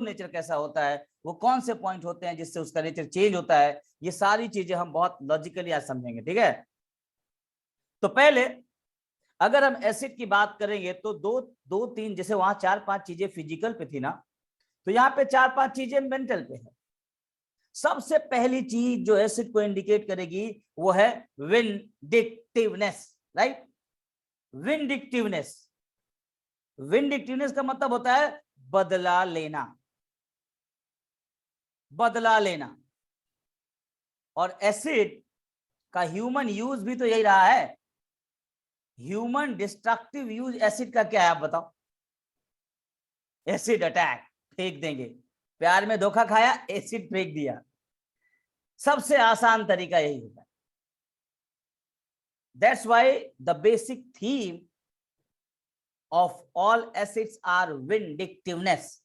Nature कैसा होता है, वो कौन से पॉइंट होते हैं जिससे उसका नेचर चेंज होता है, ये सारी चीजें हम बहुत लॉजिकली आज समझेंगे। ठीक है, तो पहले अगर हम एसिड की बात करेंगे तो दो तीन, जैसे वहां 4-5 चीजें फिजिकल पे थी ना, तो यहाँ पे 4-5 चीजें मेंटल पे है। सबसे पहली चीज जो एसिड को इंडिकेट करेगी वो है विंडिक्टिवनेस, राइट। विंडिक्टिवनेस, विंडिक्टिवनेस का मतलब होता है बदला लेना, बदला लेना। और एसिड का ह्यूमन यूज भी तो यही रहा है। ह्यूमन डिस्ट्रक्टिव यूज एसिड का क्या है, आप बताओ। एसिड अटैक, फेंक देंगे। प्यार में धोखा खाया, एसिड फेंक दिया। सबसे आसान तरीका यही होता है। That's why the basic theme of all acids are vindictiveness.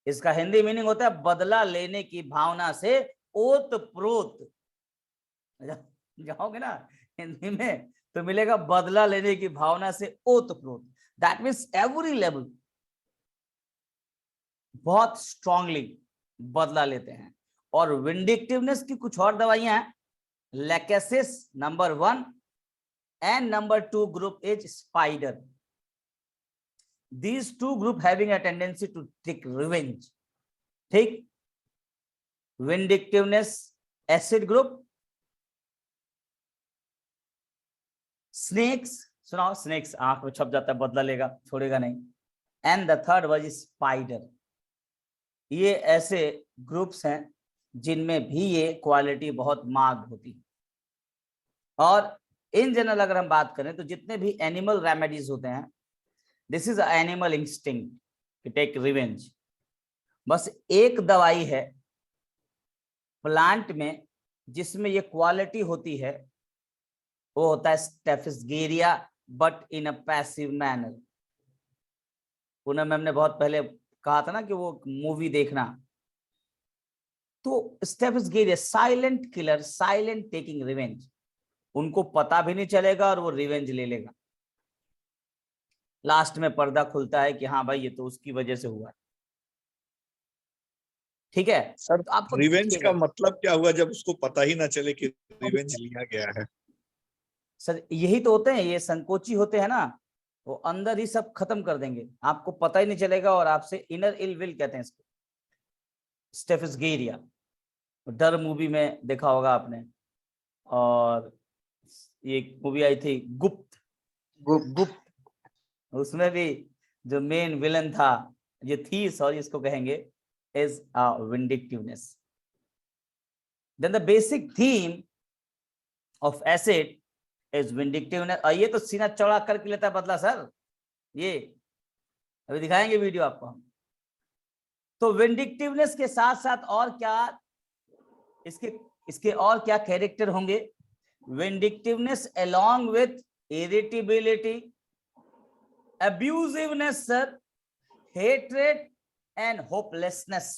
इसका हिंदी मीनिंग होता है बदला लेने की भावना से ओतप्रोत। जाओगे ना हिंदी में तो मिलेगा बदला लेने की भावना से ओतप्रोत। दैट मीन्स एवरी लेवल बहुत स्ट्रांगली बदला लेते हैं। और विंडिक्टिवनेस की कुछ और दवाइयां हैं। Lachesis number 1 and number 2 group is spider. These two group having a tendency to take revenge. ठीक, vindictiveness acid group, snakes, सुनाओ, snakes आंख में छप जाता है, बदला लेगा, छोड़ेगा नहीं। And the third was spider. ये ऐसे ग्रुप्स हैं जिनमें भी ये क्वालिटी बहुत मार्क्ड होती है। और इन जनरल अगर हम बात करें तो जितने भी एनिमल रेमेडीज होते हैं, this is animal instinct to take revenge. बस एक दवाई है प्लांट में जिसमें ये क्वालिटी होती है, वो होता है staphysagria, but in a passive manner. Poonam ma'am ने बहुत पहले कहा था ना कि वो मूवी देखना, तो staphysagria silent killer, silent taking revenge. उनको पता भी नहीं चलेगा और वो रिवेंज ले लेगा। लास्ट में पर्दा खुलता है कि हाँ भाई ये तो उसकी वजह से हुआ। ठीक है सर, तो आपको रिवेंज का मतलब क्या हुआ जब उसको पता ही ना चले कि रिवेंज लिया गया है? सर यही तो होते हैं, ये संकोची होते हैं ना, वो अंदर ही सब खत्म कर देंगे, आपको पता ही नहीं चलेगा और आपसे इनर इल विल कहते हैं इसको, स्टेफिसगेरिया। डर मूवी में देखा होगा आपने, और ये मूवी आई थी गुप्त, गुप्त, उसमें भी जो मेन विलन था, ये थी, सॉरी इसको कहेंगे, is vindictiveness. Then the basic theme of acid is vindictiveness. और ये तो सीना चौड़ा करके लेता है बदला सर, ये अभी दिखाएंगे वीडियो आपको हम। तो विंडिक्टिवनेस के साथ साथ और क्या इसके और क्या कैरेक्टर होंगे? Vindictiveness along with irritability, abusiveness sir, hatred and hopelessness।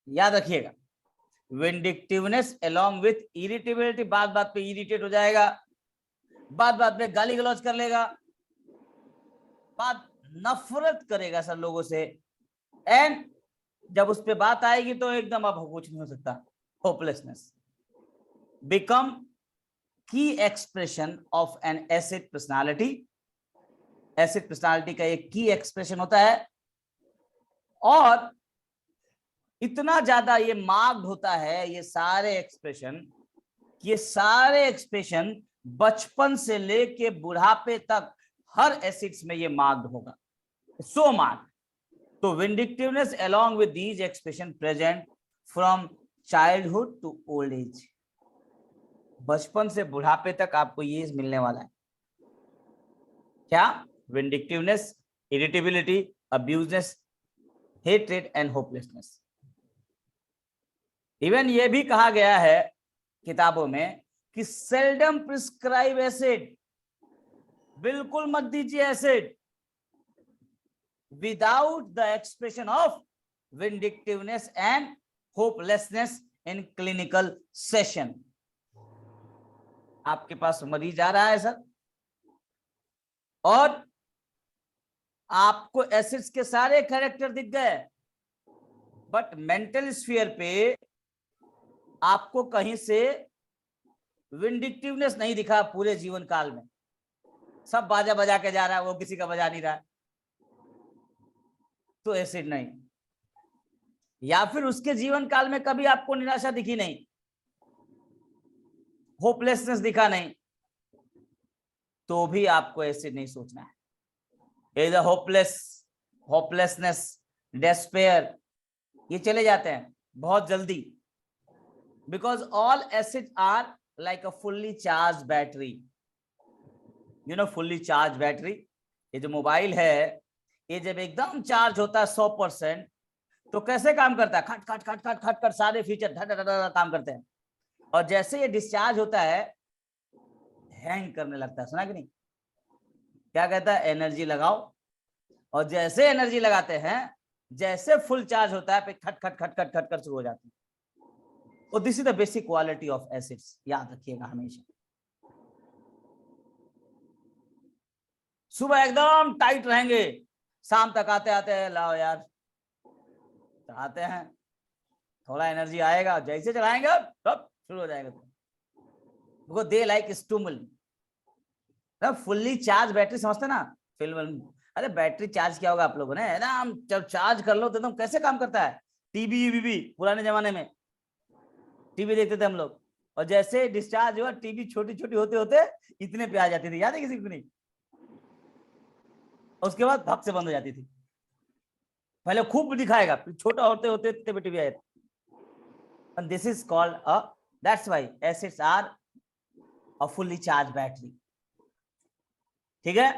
याद रखिएगा, विंडिक्टिवनेस along with irritability, बात बात पे इरिटेट हो जाएगा, बात बात पे गाली गलौज कर लेगा, बात नफरत करेगा सर लोगों से, एंड जब उस पे बात आएगी तो एकदम अब कुछ नहीं हो सकता, होपलेसनेस। बिकम की expression of N acid personality. Acid personality का एक की एक्सप्रेशन होता है, और इतना ज्यादा ये मार्क्ड होता है ये सारे एक्सप्रेशन बचपन से लेके बुढ़ापे तक हर एसिड्स में ये मार्क्ड होगा, सो मार्क्ड। तो vindictiveness along with these expression present from childhood to old age, बचपन से बुढ़ापे तक आपको ये मिलने वाला है। क्या? Vindictiveness, irritability, abusiveness, hatred and hopelessness. Even ये भी कहा गया है किताबों में कि सेल्डम प्रिस्क्राइब एसिड, बिल्कुल मत दीजिए acid without the expression of vindictiveness and hopelessness in clinical session। आपके पास मरीज आ रहा है सर, और आपको एसिड्स के सारे कैरेक्टर दिख गए, बट मेंटल स्फीयर पे आपको कहीं से विंडिक्टिवनेस नहीं दिखा पूरे जीवन काल में। सब बाजा बजा के जा रहा है, वो किसी का बजा नहीं रहा है, तो एसिड नहीं। या फिर उसके जीवन काल में कभी आपको निराशा दिखी नहीं, होपलेसनेस दिखा नहीं, तो भी आपको एसिड नहीं सोचना है। इधर होपलेसनेस, डेस्पेयर, ये चले जाते हैं बहुत जल्दी, because all acid are like a fully charge battery. You know fully charge battery, ये जो मोबाइल है, ये जब एकदम चार्ज होता है 100%, तो कैसे काम करता है? खट खट खट खट खट खट सारे फीचर काम करते हैं। और जैसे ये डिस्चार्ज होता है, हैंग करने लगता है। सुना कि नहीं? क्या कहता है? एनर्जी लगाओ। और जैसे एनर्जी लगाते हैं, जैसे फुल चार्ज होता है, फिर खट खट खट खट खट कर शुरू हो जाती है। और this is the basic quality of acids, याद रखिएगा हमेशा। सुबह एकदम टाइट रहेंगे, शाम तक आते आते लाओ यार, चढ़ाते हैं, थोड़ा एनर्जी आएगा, जैसे चढ़ाएंगे तब शुरू हो जाएगा। तो दे लाइक स्टूमल, फुल्ली चार्ज बैटरी, समझते ना फिल्म? अरे बैटरी चार्ज क्या होगा आप लोगों ने, है ना? हम जब चार्ज कर लो तो एकदम कैसे काम करता है। टीवी वीवी पुराने जमाने में टीवी देखते थे हम लोग, और जैसे डिस्चार्ज हुआ, टीवी छोटी छोटी होते होते इतने पे आ जाती थी, याद है किसी को? नहीं। उसके बाद भग से बंद हो जाती थी। पहले खूब दिखाएगा, फिर छोटा होते होते इतने पे टीवी आया। And this is called that's why acids are a fully charged battery. ठीक है?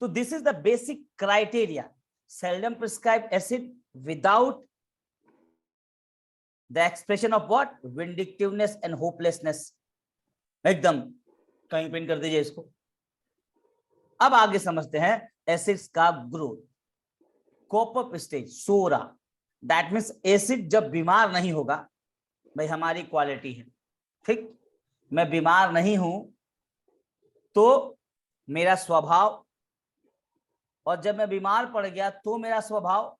तो this is the basic criteria. Seldom prescribe acid without the expression of what? Vindictiveness and hopelessness. एकदम कहीं पिन कर दीजिए इसको। अब आगे समझते हैं एसिड्स का growth. Cope up stage, psora, that means acid जब बीमार नहीं होगा, भाई हमारी क्वालिटी है, ठीक, मैं बीमार नहीं हूं तो मेरा स्वभाव, और जब मैं बीमार पड़ गया तो मेरा स्वभाव,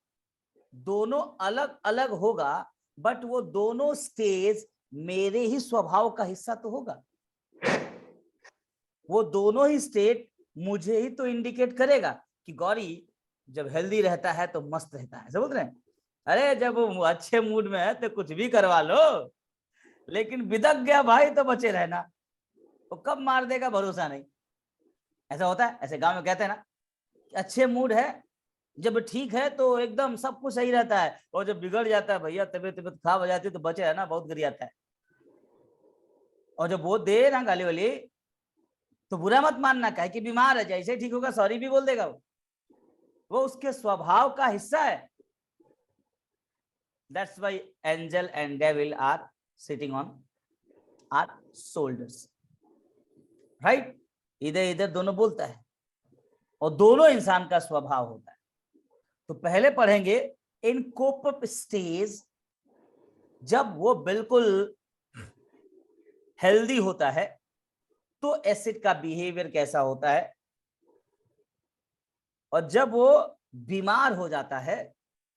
दोनों अलग अलग होगा, बट वो दोनों स्टेज मेरे ही स्वभाव का हिस्सा तो होगा। वो दोनों ही स्टेट मुझे ही तो इंडिकेट करेगा कि गौरी जब हेल्दी रहता है तो मस्त रहता है, समझ रहे हैं? अरे जब वो अच्छे मूड में है तो कुछ भी करवा लो, लेकिन बिदक गया भाई तो बचे रहना, वो कब मार देगा भरोसा नहीं। ऐसा होता है, ऐसे गांव में कहते हैं ना, अच्छे मूड है, जब ठीक है तो एकदम सब कुछ सही रहता है, और जब बिगड़ जाता है भैया, तबीयत खराब हो जाती है तो बचे है ना, बहुत गिर जाता है। और जब वो दे ना गाली वाली, तो बुरा मत मानना, कहे कि बीमार है, जैसे ठीक होगा सॉरी भी बोल देगा, वो उसके स्वभाव का हिस्सा है। That's why angel and devil are sitting on our shoulders, right? इधर इधर दोनों बोलता है, और दोनों इंसान का स्वभाव होता है। तो पहले पढ़ेंगे इन कोप अप स्टेज, जब वो बिल्कुल हेल्दी होता है तो एसिड का बिहेवियर कैसा होता है, और जब वो बीमार हो जाता है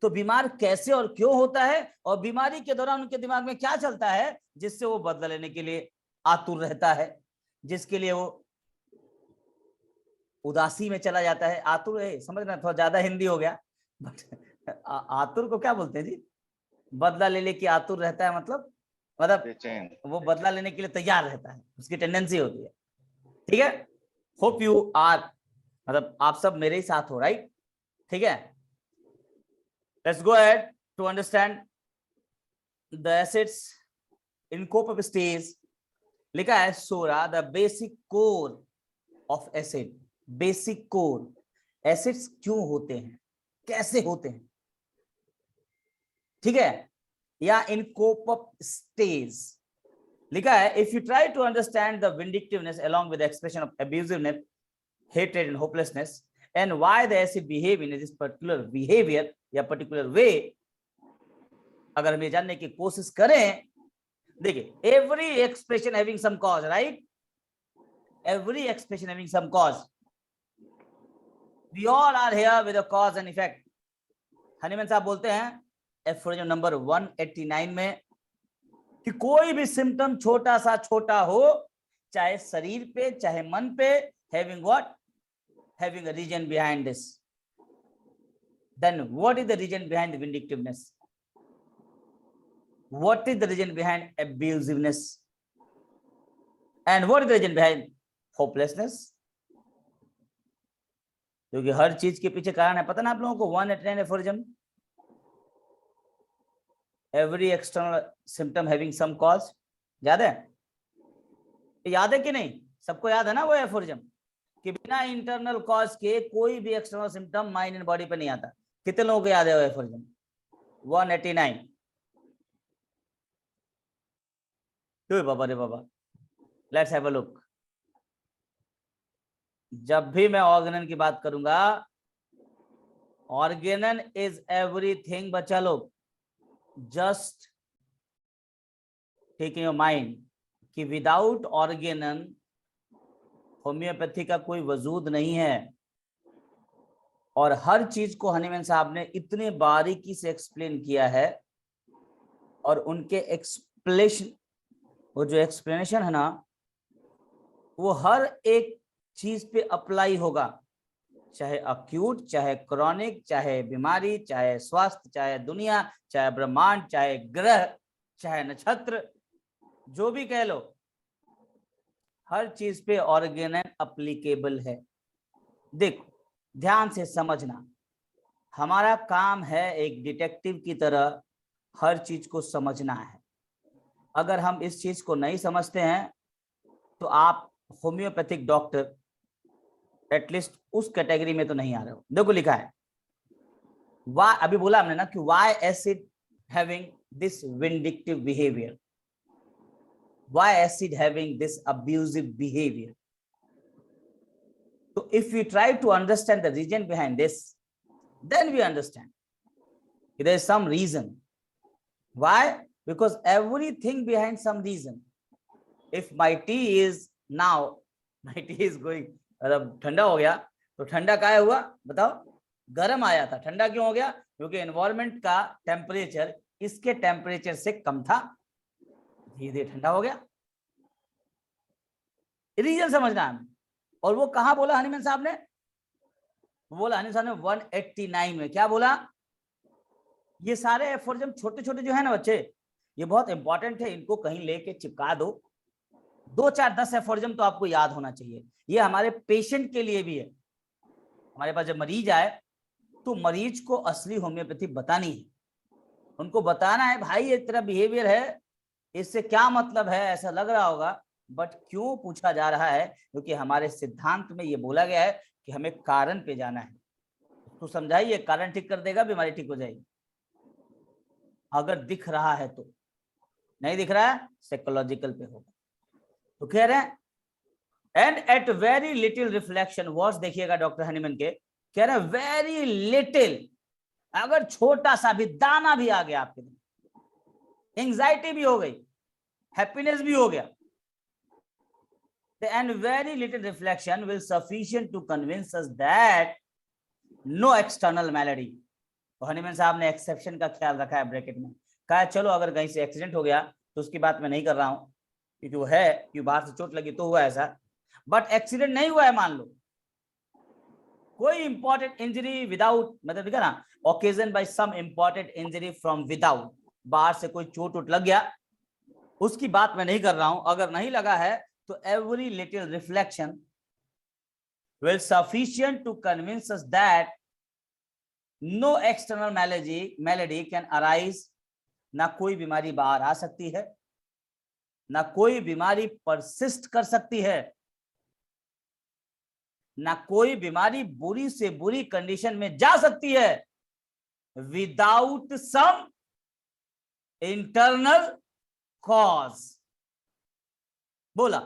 तो बीमार कैसे और क्यों होता है, और बीमारी के दौरान उनके दिमाग में क्या चलता है जिससे वो बदला लेने के लिए आतुर रहता है, जिसके लिए वो उदासी में चला जाता है। आतुर है, समझना, थोड़ा ज्यादा हिंदी हो गया, बट आतुर को क्या बोलते हैं जी? बदला लेने की आतुर रहता है, मतलब वो बदला लेने के लिए तैयार रहता है, उसकी टेंडेंसी होती है। ठीक है? होप यू आर, मतलब आप सब मेरे ही साथ हो, राइट? ठीक है, let's go ahead to understand the acids in cope up stage. लिखा है psora, the basic core of acid. Basic core, acids क्यों होते हैं, कैसे होते हैं, ठीक है? या इन कोप अप स्टेज लिखा है, if you try to understand the vindictiveness along with the expression of abusiveness, hatred and hopelessness, and why the acid behave in this particular behavior या particular way, अगर हम ये जानने की कोशिश करें, देखिए, every expression having some cause, right? Every expression having some cause. We all are here with a cause and effect. Hahnemann साहब बोलते हैं एफोरिज्म नंबर 189 में कि कोई भी सिम्टम छोटा सा छोटा हो, चाहे शरीर पे चाहे मन पे, having what? Having a reason behind this. Then what is the reason behind vindictiveness? What is the reason behind abusiveness? And what is the reason behind hopelessness? क्योंकि हर चीज के पीछे कारण है, पता ना आप लोगों को 189 aphorism, every external symptom having some cause, याद है? याद है कि नहीं? सबको याद है ना वो एफोरिज्म कि बिना इंटरनल कॉज के कोई भी external symptom mind and body पे नहीं आता। कितने लोगों को याद है वो एफोरिज्म 189? बाबा रे बाबा, लेट्स हैव अ लुक। जब भी मैं ऑर्गेनन की बात करूंगा, ऑर्गेनन इज एवरीथिंग, बच्चा लोग just take in your mind कि विदाउट ऑर्गेनन होम्योपैथी का कोई वजूद नहीं है। और हर चीज को हनीमैन साहब ने इतने बारीकी से एक्सप्लेन किया है, और उनके एक्सप्लेनेशन, वो जो एक्सप्लेनेशन है ना, वो हर एक चीज पे अप्लाई होगा, चाहे अक्यूट, चाहे क्रॉनिक, चाहे बीमारी, चाहे स्वास्थ्य, चाहे दुनिया, चाहे ब्रह्मांड, चाहे ग्रह, चाहे नक्षत्र, जो भी कह लो, हर चीज पे ऑर्गेनन अप्लीकेबल है। देखो ध्यान से समझना, हमारा काम है एक डिटेक्टिव की तरह हर चीज को समझना है। अगर हम इस चीज को नहीं समझते हैं तो आप होम्योपैथिक डॉक्टर एटलीस्ट उस कैटेगरी में तो नहीं आ रहे हो। देखो लिखा है, वाई, अभी बोला हमने ना कि why acid having this vindictive behaviour, why acid having this abusive behaviour. So if we try to understand the reason behind this, then we understand there is some reason. Why? Because everything behind some reason. If my tea is now, my tea is going, मतलब ठंडा हो गया, तो ठंडा क्या हुआ बताओ? गर्म आया था। ठंडा क्यों हो गया? क्योंकि एनवायरनमेंट का टेम्परेचर इसके टेम्परेचर से कम था, धीरे धीरे ठंडा हो गया। रीजन समझना है। और वो कहां बोला हनीमैन साहब ने? बोला हनीमैन साहब ने 189 में। क्या बोला? ये सारे एफोरिज्म छोटे छोटे जो है ना बच्चे, ये बहुत इंपॉर्टेंट है, इनको कहीं लेके चिपका दो। 2 4 10 एफोरिज्म तो आपको याद होना चाहिए। ये हमारे पेशेंट के लिए भी है। हमारे पास जब मरीज आए तो मरीज को असली होम्योपैथी बतानी है, उनको बताना है भाई ये तेरा बिहेवियर है, इससे क्या मतलब है, ऐसा लग रहा होगा, बट क्यों पूछा जा रहा है? क्योंकि हमारे सिद्धांत में ये बोला गया है कि हमें कारण पे जाना है। तो समझाइए, कारण ठीक कर देगा, बीमारी ठीक हो जाएगी। अगर दिख रहा है तो, नहीं दिख रहा है साइकोलॉजिकल पे होगा। तो कह रहे हैं and at very little reflection watch, देखिएगा डॉक्टर हनीमैन के कह रहे हैं वेरी लिटिल, अगर छोटा सा भी दाना भी आ गया आपके दिन, एंजाइटी भी हो गई, हैप्पीनेस भी हो गया, and very little reflection will sufficient to convince us that no external malady। तो हनीमैन साहब ने एक्सेप्शन का ख्याल रखा है ब्रैकेट में, कहा चलो अगर कहीं से एक्सीडेंट हो गया तो उसकी बात मैं नहीं कर रहा हूं, क्योंकि वो है कि बाहर से चोट लगी तो हुआ ऐसा, बट एक्सीडेंट नहीं हुआ है, मान लो कोई इंपॉर्टेंट इंजरी विदाउट, मतलब देखा ना, occasion by some important injury from without, बाहर से कोई चोट उठ लग गया, उसकी बात मैं नहीं कर रहा हूं। अगर नहीं लगा है तो every little reflection will sufficient to convince us that no external malady can arise। ना कोई बीमारी बाहर आ सकती है, ना कोई बीमारी परसिस्ट कर सकती है, ना कोई बीमारी बुरी से बुरी कंडीशन में जा सकती है विदाउट सम इंटरनल कॉज। बोला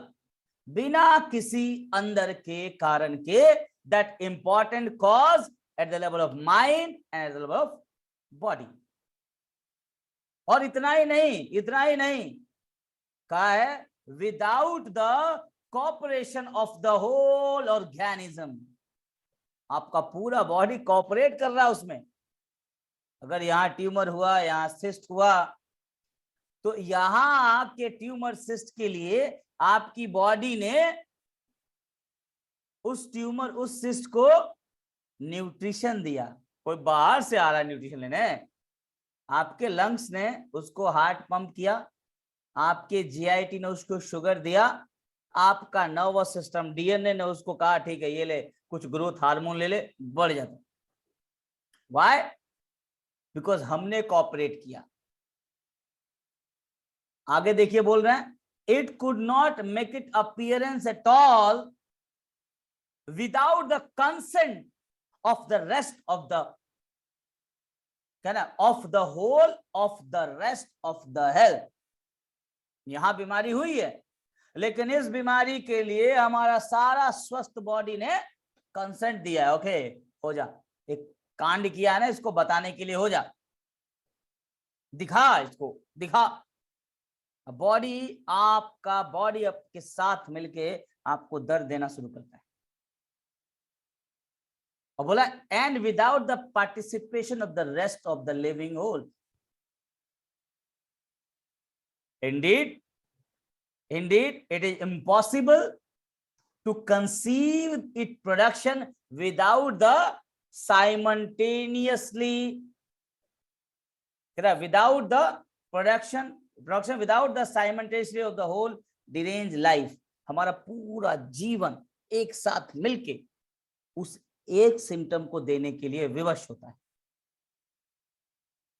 बिना किसी अंदर के कारण के, that important cause at the level of mind and at the level of body. और इतना ही नहीं कहा है without the cooperation of the whole organism. आपका पूरा बॉडी कोऑपरेट कर रहा है उसमें। अगर यहाँ ट्यूमर हुआ, यहाँ सिस्ट हुआ, तो यहाँ के ट्यूमर सिस्ट के लिए आपकी बॉडी ने उस ट्यूमर उस सिस्ट को न्यूट्रिशन दिया। कोई बाहर से आ रहा है न्यूट्रिशन लेने, आपके लंग्स ने उसको हार्ट पंप किया, आपके जीआईटी ने उसको शुगर दिया, आपका नर्वस सिस्टम डीएनए ने उसको कहा ठीक है ये ले कुछ ग्रोथ हार्मोन ले ले, बढ़ जाता। व्हाई? बिकॉज हमने कोऑपरेट किया। आगे देखिए बोल रहे हैं, it could not make it appearance at all without the consent of the rest of the कहना of the whole of the rest of the health. यहां बीमारी हुई है, लेकिन इस बीमारी के लिए हमारा सारा स्वस्थ बॉडी ने कंसेंट दिया है। ओके, हो जा, एक कांड किया है ना इसको बताने के लिए, हो जा, दिखा, इसको दिखा। बॉडी आपका बॉडी आपके साथ मिलके आपको दर्द देना शुरू करता है। और बोला and without the participation of the rest of the living whole. Indeed, it is impossible to conceive its production without the simultaneously, without the production without the simultaneously of the whole deranged life। हमारा पूरा जीवन एक साथ मिलके उस एक symptom को देने के लिए विवश होता है,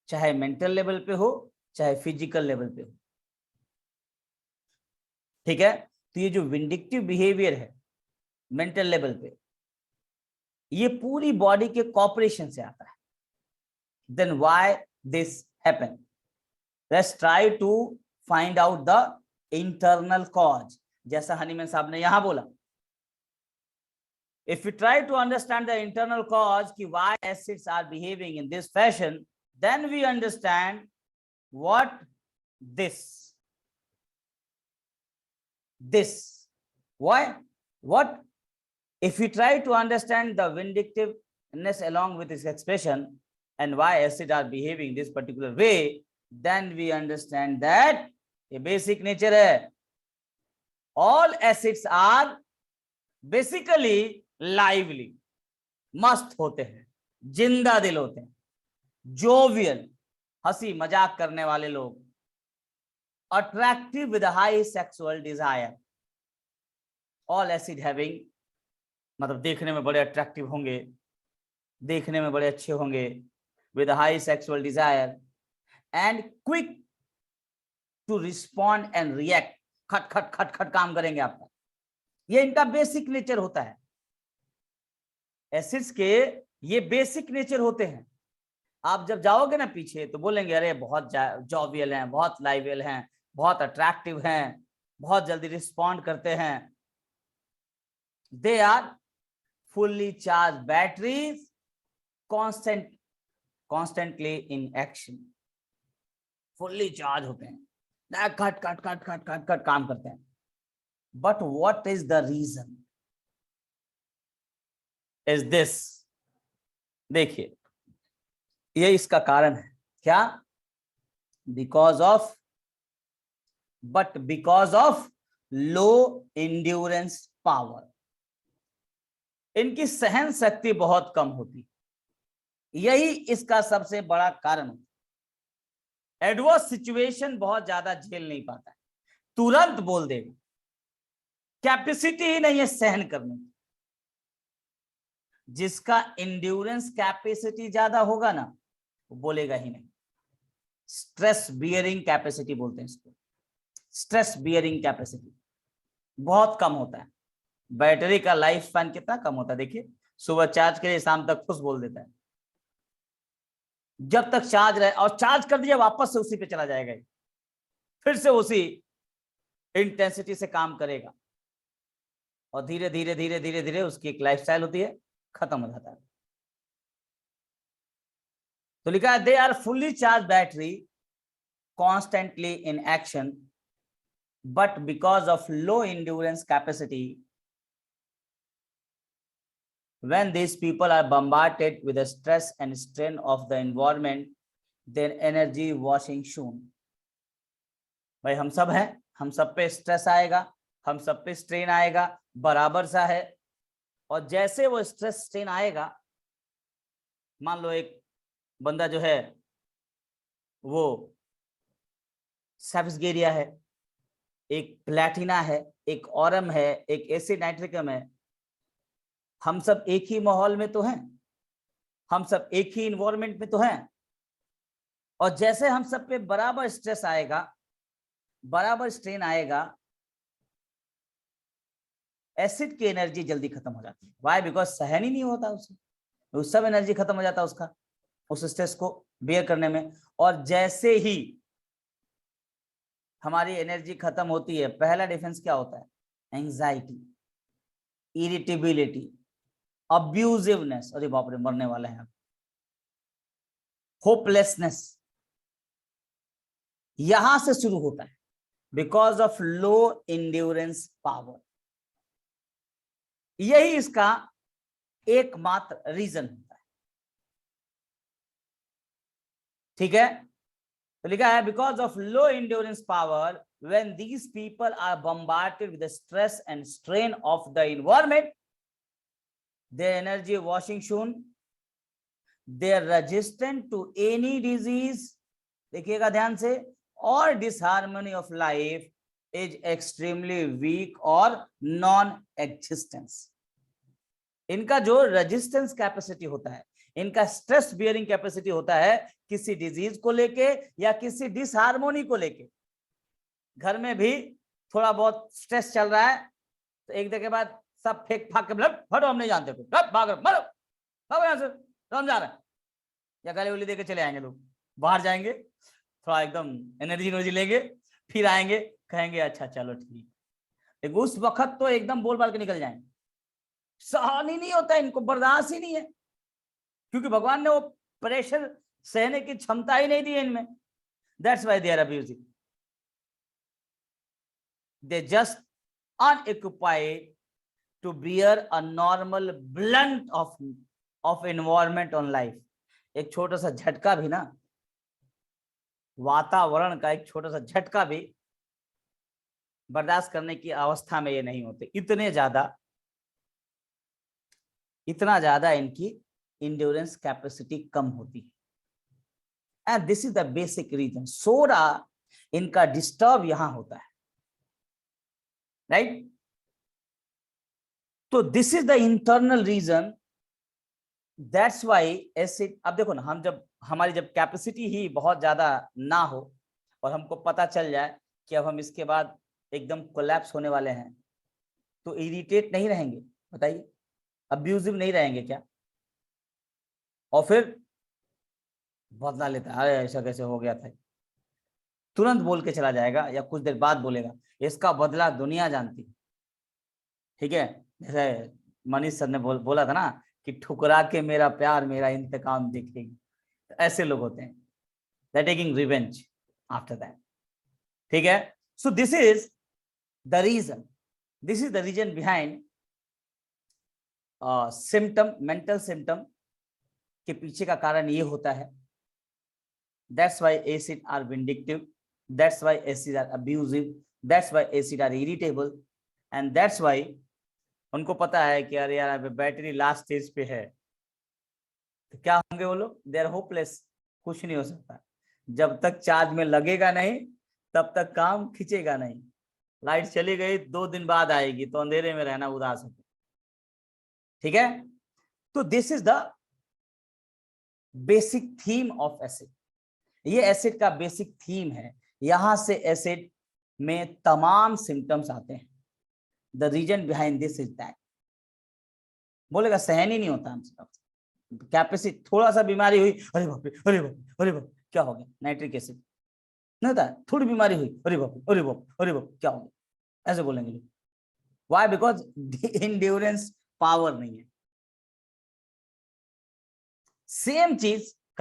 चाहे मेंटल लेवल पे हो चाहे फिजिकल लेवल पे हो। ठीक है, तो ये जो विंडिक्टिव बिहेवियर है मेंटल लेवल पे, ये पूरी बॉडी के कॉपरेशन से आता है। Then why this happen? Let's try to find out the internal cause. जैसा हनीमैन साहब ने यहां बोला, if we try to understand the internal cause ki why acids are behaving in this fashion, then we understand what this why what if we try to understand the vindictiveness along with this expression and why acids are behaving this particular way, then we understand that a basic nature hai, all acids are basically lively, मस्त होते हैं, जिंदा दिल होते हैं, jovial, हंसी मजाक करने वाले लोग, attractive with high sexual Dzire. All acid having मतलब देखने में बड़े अट्रैक्टिव होंगे, देखने में बड़े अच्छे होंगे, with high sexual desire and quick to respond and react. खट खट खट खट काम करेंगे आपका, ये इनका बेसिक नेचर होता है। एसिड्स के ये बेसिक नेचर होते हैं। आप जब जाओगे ना पीछे तो बोलेंगे अरे बहुत जॉवियल हैं, बहुत लाइवियल हैं, बहुत अट्रैक्टिव हैं, बहुत जल्दी रिस्पॉन्ड करते हैं। They are fully charge batteries constantly in action. Fully charge होते हैं, खट खट खट खट खट खट काम करते हैं। But what is the reason? Is this, देखिए ये इसका कारण है क्या? Because of low endurance power. इनकी सहन शक्ति बहुत कम होती, यही इसका सबसे बड़ा कारण होता। एडवर्स सिचुएशन बहुत ज्यादा झेल नहीं पाता है, तुरंत बोल देगा, कैपेसिटी ही नहीं है सहन करने की। जिसका इंड्योरेंस कैपेसिटी ज्यादा होगा ना वो बोलेगा ही नहीं। स्ट्रेस बियरिंग कैपेसिटी बोलते हैं इसको, स्ट्रेस बियरिंग कैपेसिटी बहुत कम होता है। बैटरी का लाइफ स्पैन कितना कम होता है, देखिए सुबह चार्ज के लिए शाम तक खुश बोल देता है। जब तक चार्ज रहे, और चार्ज कर दिया वापस से उसी पे चला जाएगा, फिर से उसी इंटेंसिटी से काम करेगा, और धीरे धीरे धीरे धीरे धीरे उसकी एक लाइफस्टाइल होती है, खत्म हो जाता है। तो लिखा है they are fully charge battery constantly in action, but because of low endurance capacity When these people are bombarded with the stress and strain of the environment, their energy washing soon. भाई हम सब हैं, हम सब पे stress आएगा, हम सब पे स्ट्रेन आएगा, बराबर सा है। और जैसे वो स्ट्रेस स्ट्रेन आएगा, मान लो एक बंदा जो है वो सेफिसगेरिया है, एक प्लैटिना है, एक ऑरम है, एक एसिड नाइट्रिकम है, हम सब एक ही माहौल में तो हैं, हम सब एक ही इन्वायरमेंट में तो हैं। और जैसे हम सब पे बराबर स्ट्रेस आएगा, बराबर स्ट्रेन आएगा, एसिड की एनर्जी जल्दी खत्म हो जाती है। वाई? बिकॉज सहन ही नहीं होता उसे, उस सब एनर्जी खत्म हो जाता है उसका, उस स्ट्रेस को बेयर करने में। और जैसे ही हमारी एनर्जी खत्म होती है, पहला डिफेंस क्या होता है? एंजाइटी, इरिटेबिलिटी, अब्यूजिवनेस, अरे बाप रे मरने वाले हैं, होपलेसनेस, यहां से शुरू होता है, because of low endurance power. यही इसका एकमात्र रीजन होता है। ठीक है, तो लिखा है because of low endurance power, when these people are bombarded with the stress and strain of the environment, their energy washing soon, they are resistant to any disease, देखिएगा ध्यान से, or disharmony of life is extremely weak or non-existence। इनका जो resistance capacity होता है, इनका stress bearing capacity होता है किसी डिजीज को लेके या किसी डिसहार्मोनी को लेके। घर में भी थोड़ा बहुत स्ट्रेस चल रहा है तो एक देर के बाद सब फेंक फाक के हटो, हम नहीं जानते, भाग मरो, भागो यहाँ से, हम जा रहे हैं, या गाली उली देके चले आएंगे लोग, बाहर जाएंगे, थोड़ा एकदम एनर्जी लेंगे, फिर आएंगे, कहेंगे अच्छा चलो ठीक, लेकिन उस वक्त तो एकदम बोल बाल के निकल जाएंगे, सहन ही नहीं होता, इनको बर्दाश्त ही नहीं है, क्योंकि भगवान ने वो प्रेशर सहने की क्षमता ही नहीं दी है इनमें। That's why they are abusing, they just unoccupied to bear a normal blunt of environment on life। एक छोटा सा झटका भी ना, वातावरण का एक छोटा सा झटका भी बर्दाश्त करने की अवस्था में ये नहीं होते, इतना ज्यादा इनकी इंड्योरेंस कैपेसिटी कम होती है। And this is the basic reason, सोडा इनका डिस्टर्ब यहां होता है, राइट? तो this is the internal reason, that's why acid. अब देखो ना, हम जब हमारी जब कैपेसिटी ही बहुत ज्यादा ना हो और हमको पता चल जाए कि अब हम इसके बाद एकदम कोलैप्स होने वाले हैं, तो इरिटेट नहीं रहेंगे? बताइए, अब्यूजिव नहीं रहेंगे क्या? और फिर बदला लेता है, अरे ऐसा कैसे हो गया था, तुरंत बोल के चला जाएगा या कुछ देर बाद बोलेगा, इसका बदला दुनिया जानती। ठीक है, जैसे मनीष सर ने बोला था ना कि ठुकरा के मेरा प्यार मेरा इंतकाम देखेगी, तो ऐसे लोग होते हैं, they taking revenge after that. ठीक है, so this is the reason behind symptom, mental symptom के पीछे का कारण ये होता है। That's why acid are vindictive, that's why acids are abusive, that's why acids are irritable, and that's why उनको पता है कि अरे यार बैटरी लास्ट स्टेज पे है, तो क्या होंगे वो लोग? दे आर होपलेस, कुछ नहीं हो सकता, जब तक चार्ज में लगेगा नहीं तब तक काम खींचेगा नहीं। लाइट चली गई 2 दिन बाद आएगी तो अंधेरे में रहना उदास होता। ठीक है, तो this is the basic theme of acid, ये एसिड का बेसिक थीम है। यहां से एसिड में तमाम सिम्टम्स आते हैं। The reason behind this is that, बोलेगा सहन ही नहीं होता हमसे, कैपेसिटी, थोड़ा सा बीमारी हुई, अरे बाप रे, अरे बाप, अरे बाप, क्या हो गया? नाइट्रिक एसिड नहीं होता, थोड़ी बीमारी हुई, अरे बाप, अरे बाप, अरे बाप, क्या हो गया? ऐसे बोलेंगे लोग। व्हाई? बिकॉज इंड्योरेंस पावर नहीं है। सेम चीज